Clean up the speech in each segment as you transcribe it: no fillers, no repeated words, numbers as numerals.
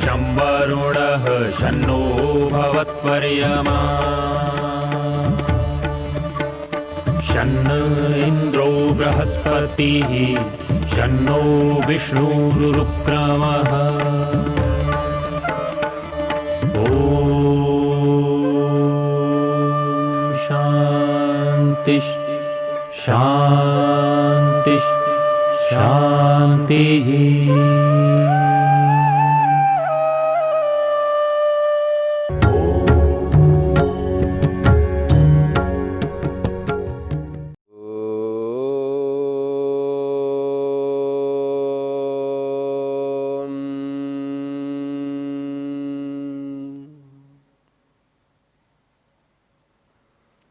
शं वरुणः शन्नो भवत्वर्यमा शन्न इन्द्रो बृहस्पतिः शन्नो विष्णुरुक्रमः ॐ शान्ति शान्ति शान्तिः।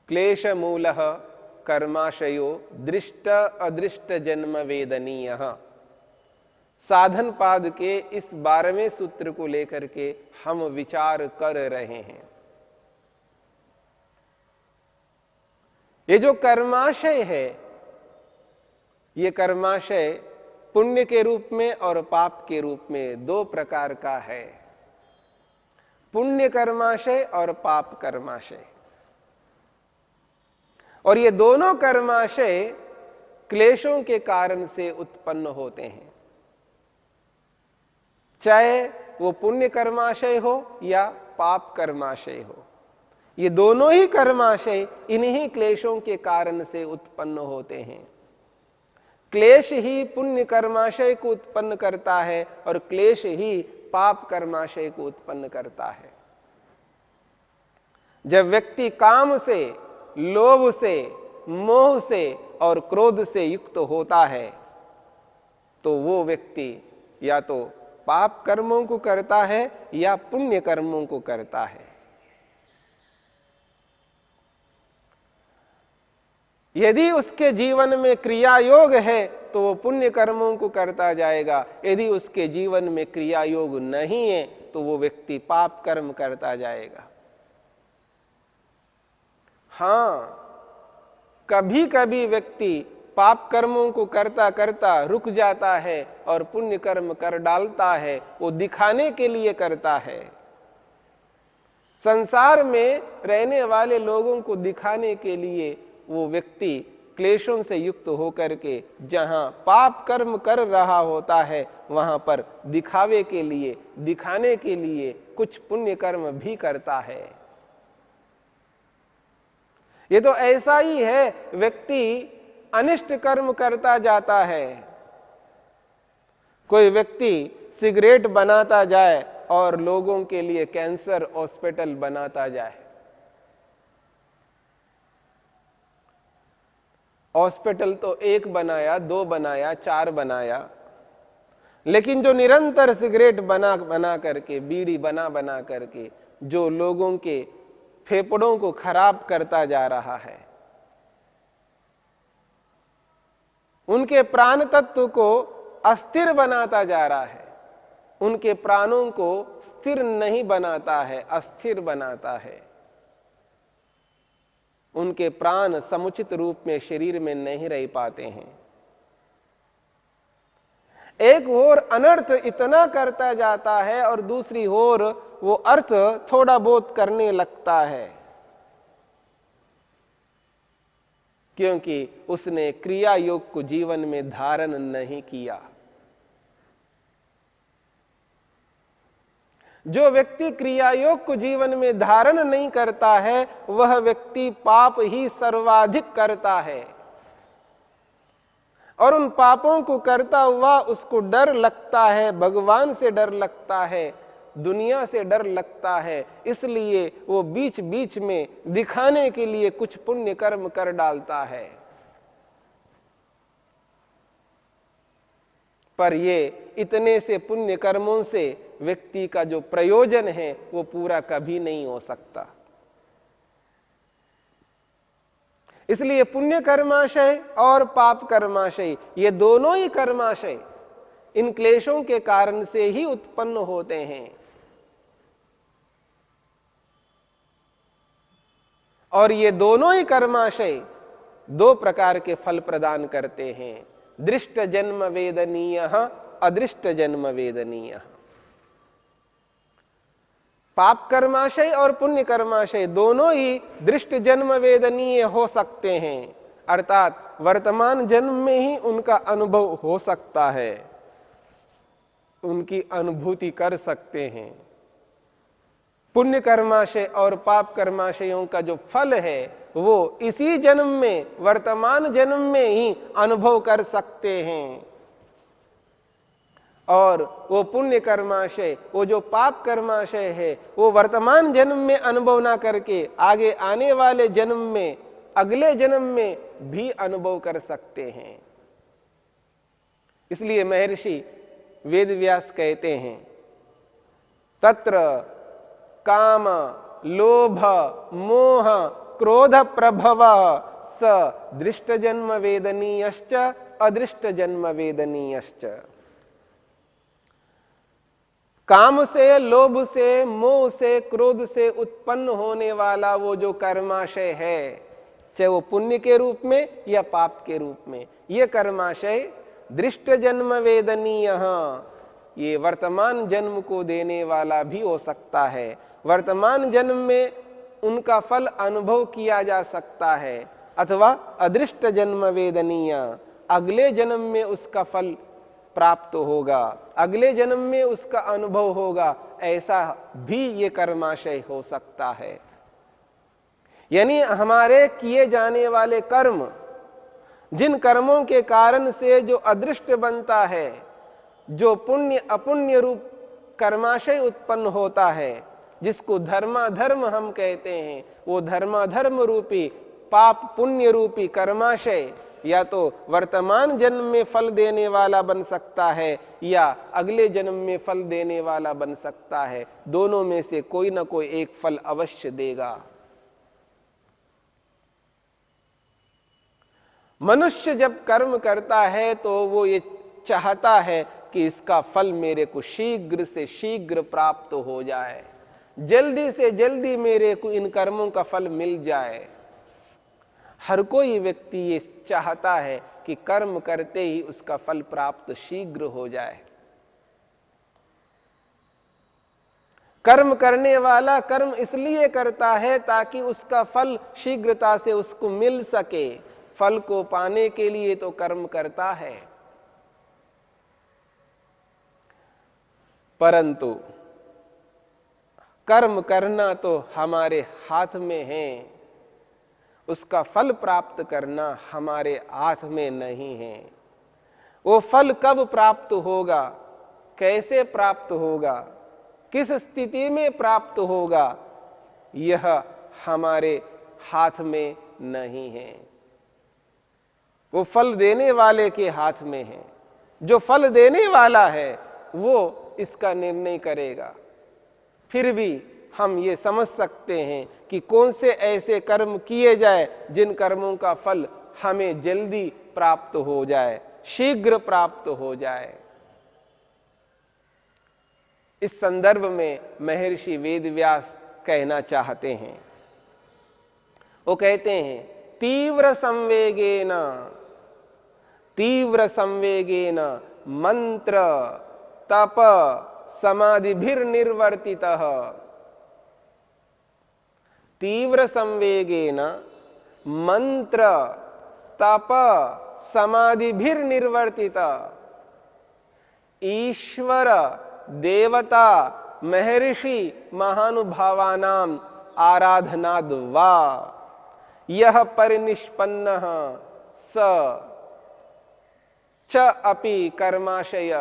क्लेशमूलः कर्माशयो दृष्ट अदृष्ट जन्म वेदनीयः। साधन पाद के इस 12वें सूत्र को लेकर के हम विचार कर रहे हैं। ये जो कर्माशय है, ये कर्माशय पुण्य के रूप में और पाप के रूप में दो प्रकार का है। पुण्य कर्माशय और पाप कर्माशय। और ये दोनों कर्माशय क्लेशों के कारण से उत्पन्न होते हैं, चाहे वो पुण्य कर्माशय हो या पाप कर्माशय हो। ये दोनों ही कर्माशय इन्हीं क्लेशों के कारण से उत्पन्न होते हैं। क्लेश ही पुण्य कर्माशय को उत्पन्न करता है और क्लेश ही पाप कर्माशय को उत्पन्न करता है। जब व्यक्ति काम से, लोभ से, मोह से और क्रोध से युक्त होता है तो वो व्यक्ति या तो पाप कर्मों को करता है या पुण्य कर्मों को करता है। यदि उसके जीवन में क्रिया योग है तो वो पुण्य कर्मों को करता जाएगा। यदि उसके जीवन में क्रिया योग नहीं है तो वो व्यक्ति पाप कर्म करता जाएगा। हां, कभी कभी व्यक्ति पाप कर्मों को करता करता रुक जाता है और पुण्य कर्म कर डालता है। वो दिखाने के लिए करता है। संसार में रहने वाले लोगों को दिखाने के लिए वो व्यक्ति क्लेशों से युक्त होकर के जहां पाप कर्म कर रहा होता है वहां पर दिखावे के लिए, दिखाने के लिए कुछ पुण्य कर्म भी करता है। ये तो ऐसा ही है, व्यक्ति अनिष्ट कर्म करता जाता है। कोई व्यक्ति सिगरेट बनाता जाए और लोगों के लिए कैंसर हॉस्पिटल बनाता जाए। हॉस्पिटल तो एक बनाया, दो बनाया, चार बनाया, लेकिन जो निरंतर सिगरेट बना करके, बीड़ी बना करके जो लोगों के फेफड़ों को खराब करता जा रहा है, उनके प्राण तत्व को अस्थिर बनाता जा रहा है, उनके प्राणों को स्थिर नहीं बनाता है, अस्थिर बनाता है। उनके प्राण समुचित रूप में शरीर में नहीं रह पाते हैं। एक ओर अनर्थ इतना करता जाता है और दूसरी ओर वो अर्थ थोड़ा बहुत करने लगता है, क्योंकि उसने क्रिया योग को जीवन में धारण नहीं किया। जो व्यक्ति क्रिया योग को जीवन में धारण नहीं करता है वह व्यक्ति पाप ही सर्वाधिक करता है और उन पापों को करता हुआ उसको डर लगता है, भगवान से डर लगता है, दुनिया से डर लगता है। इसलिए वो बीच बीच में दिखाने के लिए कुछ पुण्य कर्म कर डालता है। पर ये इतने से पुण्य कर्मों से व्यक्ति का जो प्रयोजन है वो पूरा कभी नहीं हो सकता। इसलिए पुण्य कर्माशय और पाप कर्माशय, ये दोनों ही कर्माशय इन क्लेशों के कारण से ही उत्पन्न होते हैं। और ये दोनों ही कर्माशय दो प्रकार के फल प्रदान करते हैं, दृष्ट जन्म वेदनीय, अदृष्ट जन्म वेदनीय। पाप कर्माशय और पुण्य कर्माशय दोनों ही दृष्ट जन्म वेदनीय हो सकते हैं, अर्थात वर्तमान जन्म में ही उनका अनुभव हो सकता है, उनकी अनुभूति कर सकते हैं। पुण्य कर्माशय और पाप कर्माशयों का जो फल है वो इसी जन्म में, वर्तमान जन्म में ही अनुभव कर सकते हैं। और वो पुण्य कर्माशय, वो जो पाप कर्माशय है, वो वर्तमान जन्म में अनुभव ना करके आगे आने वाले जन्म में, अगले जन्म में भी अनुभव कर सकते हैं। इसलिए महर्षि वेदव्यास कहते हैं, तत्र काम लोभ मोह क्रोध प्रभव स दृष्ट जन्म वेदनीयश्च अदृष्ट जन्म वेदनीयश्च। काम से, लोभ से, मोह से, क्रोध से उत्पन्न होने वाला वो जो कर्माशय है, चाहे वो पुण्य के रूप में या पाप के रूप में, ये कर्माशय दृष्ट जन्म वेदनीय, ये वर्तमान जन्म को देने वाला भी हो सकता है। वर्तमान जन्म में उनका फल अनुभव किया जा सकता है, अथवा अदृष्ट जन्म वेदनीय, अगले जन्म में उसका फल प्राप्त होगा, अगले जन्म में उसका अनुभव होगा, ऐसा भी ये कर्माशय हो सकता है। यानी हमारे किए जाने वाले कर्म, जिन कर्मों के कारण से जो अदृष्ट बनता है, जो पुण्य अपुण्य रूप कर्माशय उत्पन्न होता है, जिसको धर्माधर्म हम कहते हैं, वो धर्माधर्म रूपी पाप पुण्य रूपी कर्माशय या तो वर्तमान जन्म में फल देने वाला बन सकता है या अगले जन्म में फल देने वाला बन सकता है। दोनों में से कोई ना कोई एक फल अवश्य देगा। मनुष्य जब कर्म करता है तो वो ये चाहता है कि इसका फल मेरे को शीघ्र से शीघ्र प्राप्त हो जाए, जल्दी से जल्दी मेरे को इन कर्मों का फल मिल जाए। हर कोई व्यक्ति ये चाहता है कि कर्म करते ही उसका फल प्राप्त शीघ्र हो जाए। कर्म करने वाला कर्म इसलिए करता है ताकि उसका फल शीघ्रता से उसको मिल सके। फल को पाने के लिए तो कर्म करता है, परंतु कर्म करना तो हमारे हाथ में है, उसका फल प्राप्त करना हमारे हाथ में नहीं है। वो फल कब प्राप्त होगा, कैसे प्राप्त होगा, किस स्थिति में प्राप्त होगा, यह हमारे हाथ में नहीं है। वो फल देने वाले के हाथ में है। जो फल देने वाला है वो इसका निर्णय करेगा। फिर भी हम ये समझ सकते हैं कि कौन से ऐसे कर्म किए जाए जिन कर्मों का फल हमें जल्दी प्राप्त हो जाए, शीघ्र प्राप्त हो जाए। इस संदर्भ में महर्षि वेदव्यास कहना चाहते हैं, वो कहते हैं, तीव्र संवेगेन मंत्र तप समाधिभिर्निर्वर्तितः। तीव्र संवेगेन मंत्र तप समाधिभिर्निर्वर्तितः। ईश्वर देवता महर्षि महानुभावानां आराधनाद् वा यह परिनिष्पन्नः स च अपि कर्माशय।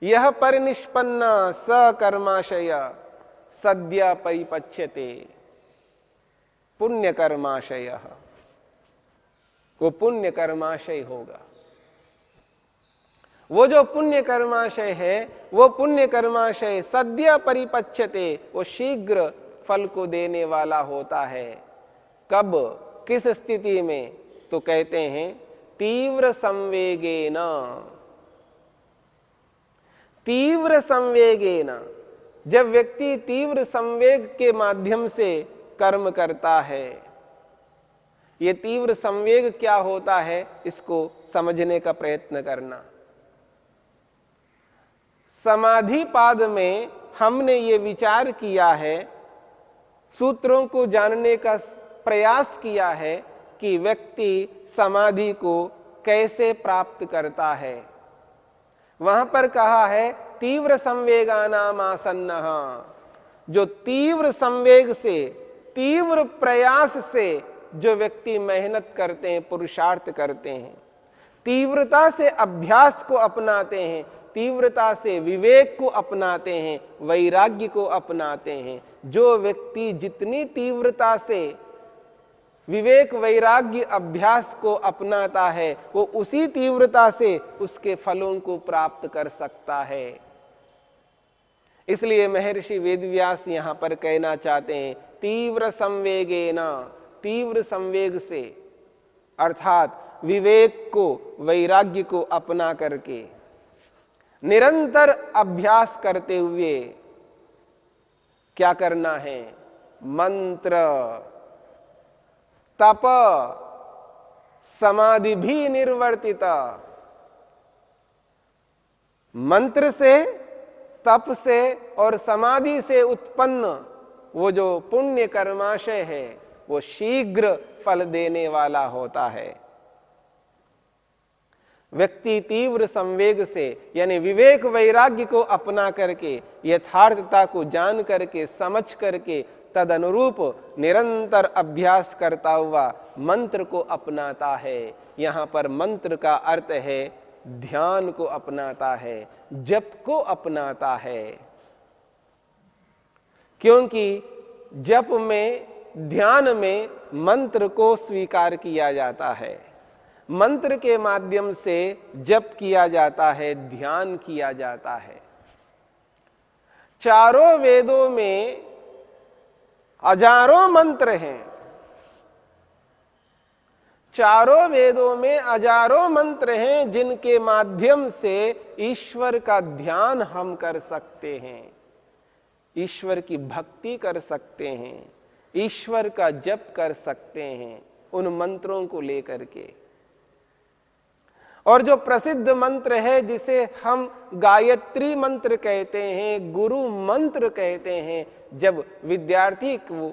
यह परिनिष्पन्न स कर्माशय सद्य परिपच्यते। पुण्य कर्माशय, वो पुण्य कर्माशय होगा। वो जो पुण्य कर्माशय है, वो पुण्य कर्माशय सद्य परिपच्यते, वो शीघ्र फल को देने वाला होता है। कब, किस स्थिति में? तो कहते हैं तीव्र संवेगेन। तीव्र संवेगेन, जब व्यक्ति तीव्र संवेग के माध्यम से कर्म करता है। ये तीव्र संवेग क्या होता है, इसको समझने का प्रयत्न करना। समाधि पाद में हमने ये विचार किया है, सूत्रों को जानने का प्रयास किया है कि व्यक्ति समाधि को कैसे प्राप्त करता है। वहां पर कहा है तीव्र संवेगानाम आसन्नः, जो तीव्र संवेग से, तीव्र प्रयास से जो व्यक्ति मेहनत करते हैं, पुरुषार्थ करते हैं, तीव्रता से अभ्यास को अपनाते हैं, तीव्रता से विवेक को अपनाते हैं, वैराग्य को अपनाते हैं, जो व्यक्ति जितनी तीव्रता से विवेक वैराग्य अभ्यास को अपनाता है, वो उसी तीव्रता से उसके फलों को प्राप्त कर सकता है। इसलिए महर्षि वेदव्यास यहां पर कहना चाहते हैं तीव्र संवेगेन, तीव्र संवेग से, अर्थात विवेक को, वैराग्य को अपना करके निरंतर अभ्यास करते हुए क्या करना है? मंत्र, तप, समाधि भी निर्वर्तित। मंत्र से, तप से और समाधि से उत्पन्न वो जो पुण्य कर्माशय है, वो शीघ्र फल देने वाला होता है। व्यक्ति तीव्र संवेग से, यानी विवेक वैराग्य को अपना करके, यथार्थता को जान करके, समझ करके, तद अनुरूप निरंतर अभ्यास करता हुआ मंत्र को अपनाता है। यहां पर मंत्र का अर्थ है ध्यान को अपनाता है, जप को अपनाता है। क्योंकि जप में, ध्यान में मंत्र को स्वीकार किया जाता है, मंत्र के माध्यम से जप किया जाता है, ध्यान किया जाता है। चारों वेदों में हजारों मंत्र हैं, चारों वेदों में हजारों मंत्र हैं जिनके माध्यम से ईश्वर का ध्यान हम कर सकते हैं, ईश्वर की भक्ति कर सकते हैं, ईश्वर का जप कर सकते हैं उन मंत्रों को लेकर के। और जो प्रसिद्ध मंत्र है जिसे हम गायत्री मंत्र कहते हैं, गुरु मंत्र कहते हैं, जब विद्यार्थी को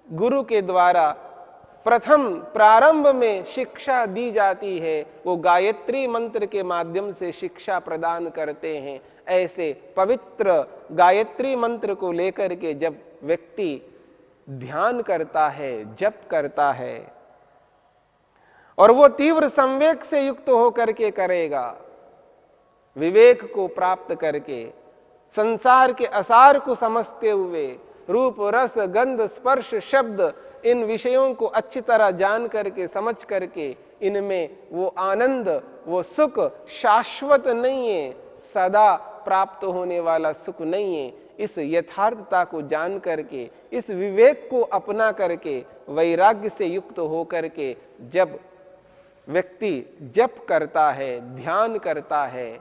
गुरु के द्वारा प्रथम प्रारंभ में शिक्षा दी जाती है, वो गायत्री मंत्र के माध्यम से शिक्षा प्रदान करते हैं। ऐसे पवित्र गायत्री मंत्र को लेकर के जब व्यक्ति ध्यान करता है, जप करता है, और वो तीव्र संवेग से युक्त होकर के करेगा, विवेक को प्राप्त करके, संसार के असार को समझते हुए, रूप रस गंध स्पर्श शब्द इन विषयों को अच्छी तरह जान करके, समझ करके, इनमें वो आनंद, वो सुख शाश्वत नहीं है, सदा प्राप्त होने वाला सुख नहीं है। इस यथार्थता को जान करके, इस विवेक को अपना करके, वैराग्य से युक्त होकर के जब व्यक्ति जप करता है, ध्यान करता है,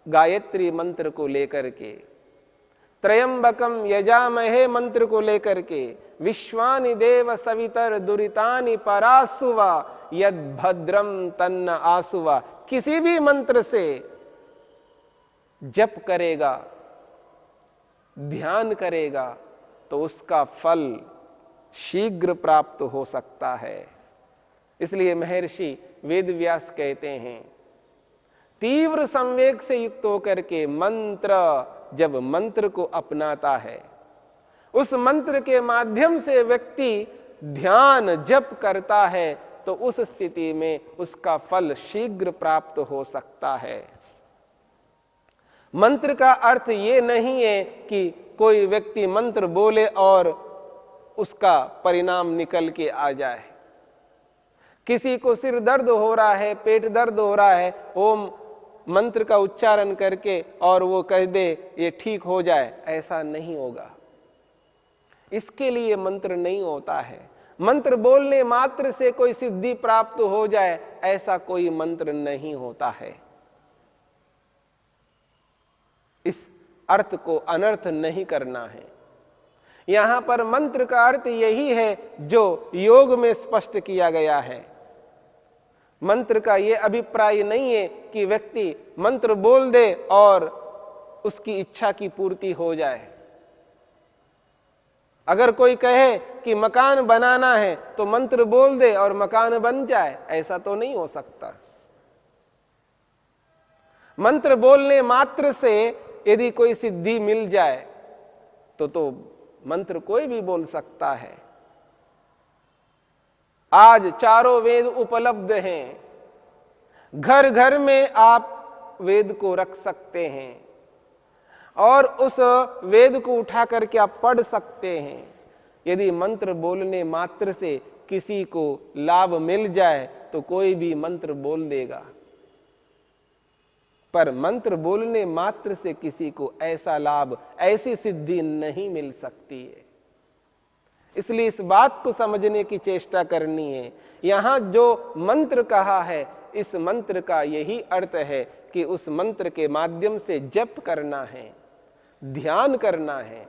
गायत्री मंत्र को लेकर के, त्रयंबकम यजामहे मंत्र को लेकर के, विश्वानि देव सवितर दुरितानि परासुवा यद भद्रम तन्न आसुवा, किसी भी मंत्र से जप करेगा, ध्यान करेगा तो उसका फल शीघ्र प्राप्त हो सकता है। इसलिए महर्षि वेदव्यास कहते हैं तीव्र संवेग से युक्त होकर के मंत्र, जब मंत्र को अपनाता है, उस मंत्र के माध्यम से व्यक्ति ध्यान जप करता है, तो उस स्थिति में उसका फल शीघ्र प्राप्त हो सकता है। मंत्र का अर्थ ये नहीं है कि कोई व्यक्ति मंत्र बोले और उसका परिणाम निकल के आ जाए। किसी को सिर दर्द हो रहा है, पेट दर्द हो रहा है, ओम मंत्र का उच्चारण करके और वो कह दे ये ठीक हो जाए, ऐसा नहीं होगा। इसके लिए मंत्र नहीं होता है। मंत्र बोलने मात्र से कोई सिद्धि प्राप्त हो जाए, ऐसा कोई मंत्र नहीं होता है। इस अर्थ को अनर्थ नहीं करना है। यहां पर मंत्र का अर्थ यही है जो योग में स्पष्ट किया गया है। मंत्र का यह अभिप्राय नहीं है कि व्यक्ति मंत्र बोल दे और उसकी इच्छा की पूर्ति हो जाए। अगर कोई कहे कि मकान बनाना है तो मंत्र बोल दे और मकान बन जाए, ऐसा तो नहीं हो सकता। मंत्र बोलने मात्र से यदि कोई सिद्धि मिल जाए तो मंत्र कोई भी बोल सकता है। आज चारों वेद उपलब्ध हैं, घर घर में आप वेद को रख सकते हैं और उस वेद को उठा करके आप पढ़ सकते हैं। यदि मंत्र बोलने मात्र से किसी को लाभ मिल जाए तो कोई भी मंत्र बोल देगा, पर मंत्र बोलने मात्र से किसी को ऐसा लाभ, ऐसी सिद्धि नहीं मिल सकती है। इसलिए इस बात को समझने की चेष्टा करनी है। यहां जो मंत्र कहा है, इस मंत्र का यही अर्थ है कि उस मंत्र के माध्यम से जप करना है, ध्यान करना है।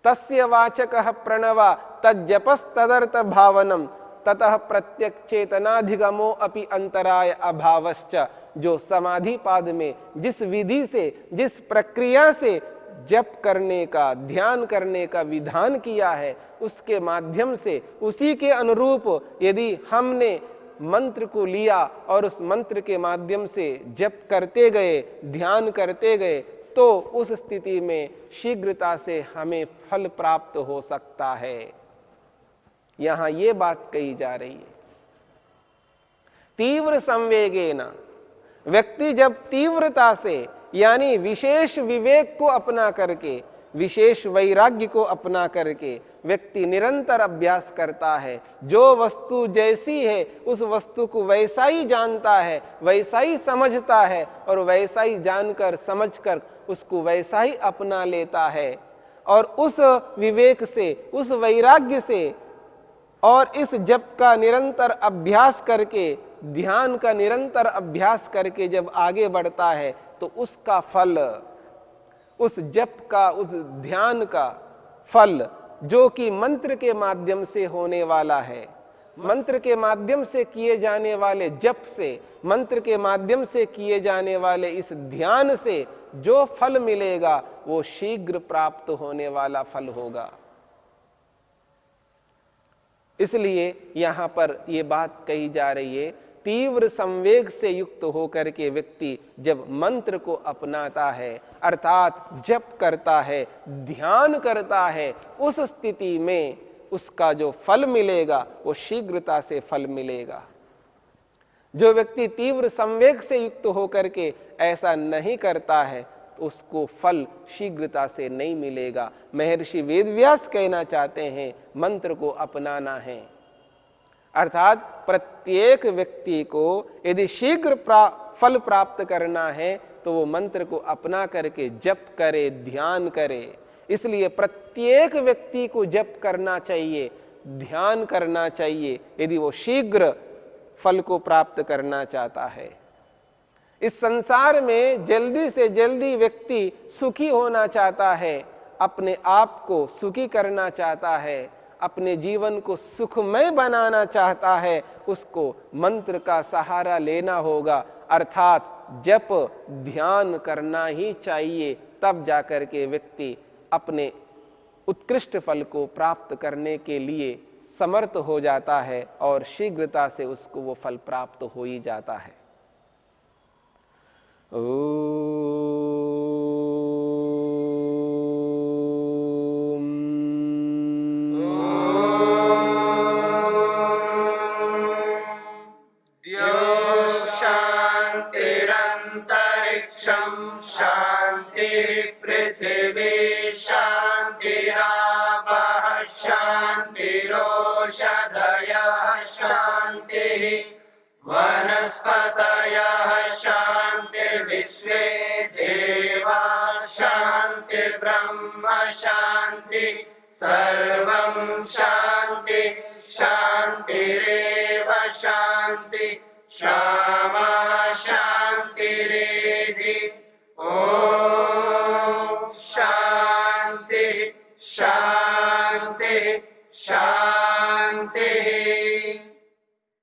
तस्य वाचकः प्रणवा तज्जपस्तदर्थ भावनम ततः प्रत्यक चेतनाधिगमो अपि अंतराय अभावश्च। जो समाधि पाद में जिस विधि से, जिस प्रक्रिया से जप करने का, ध्यान करने का विधान किया है, उसके माध्यम से, उसी के अनुरूप यदि हमने मंत्र को लिया और उस मंत्र के माध्यम से जप करते गए, ध्यान करते गए, तो उस स्थिति में शीघ्रता से हमें फल प्राप्त हो सकता है। यहां यह बात कही जा रही है। तीव्र संवेगेन, व्यक्ति जब तीव्रता से यानी विशेष विवेक को अपना करके, विशेष वैराग्य को अपना करके व्यक्ति निरंतर अभ्यास करता है, जो वस्तु जैसी है उस वस्तु को वैसा ही जानता है, वैसा ही समझता है और वैसा ही जानकर समझकर उसको वैसा ही अपना लेता है, और उस विवेक से, उस वैराग्य से और इस जप का निरंतर अभ्यास करके, ध्यान का निरंतर अभ्यास करके जब आगे बढ़ता है तो उसका फल, उस जप का, उस ध्यान का फल जो कि मंत्र के माध्यम से होने वाला है, मंत्र के माध्यम से किए जाने वाले जप से, मंत्र के माध्यम से किए जाने वाले इस ध्यान से जो फल मिलेगा वो शीघ्र प्राप्त होने वाला फल होगा। इसलिए यहां पर यह बात कही जा रही है, तीव्र संवेग से युक्त होकर के व्यक्ति जब मंत्र को अपनाता है, अर्थात जप करता है, ध्यान करता है, उस स्थिति में उसका जो फल मिलेगा वो शीघ्रता से फल मिलेगा। जो व्यक्ति तीव्र संवेग से युक्त होकर के ऐसा नहीं करता है तो उसको फल शीघ्रता से नहीं मिलेगा। महर्षि वेदव्यास कहना चाहते हैं, मंत्र को अपनाना है, अर्थात प्रत्येक व्यक्ति को यदि शीघ्र फल प्राप्त करना है तो वो मंत्र को अपना करके जप करे, ध्यान करे। इसलिए प्रत्येक व्यक्ति को जप करना चाहिए, ध्यान करना चाहिए, यदि वो शीघ्र फल को प्राप्त करना चाहता है। इस संसार में जल्दी से जल्दी व्यक्ति सुखी होना चाहता है, अपने आप को सुखी करना चाहता है, अपने जीवन को सुखमय बनाना चाहता है, उसको मंत्र का सहारा लेना होगा, अर्थात जप ध्यान करना ही चाहिए। तब जाकर के व्यक्ति अपने उत्कृष्ट फल को प्राप्त करने के लिए समर्थ हो जाता है और शीघ्रता से उसको वो फल प्राप्त हो ही जाता है। वनस्पतयः शान्तिर्विश्वे देवा शान्तिर्ब्रह्म शान्ति सर्वं शान्ति शान्तिरेव शान्ति क्षमा शान्तिरेधि। ॐ शान्ति शान्ति शान्ति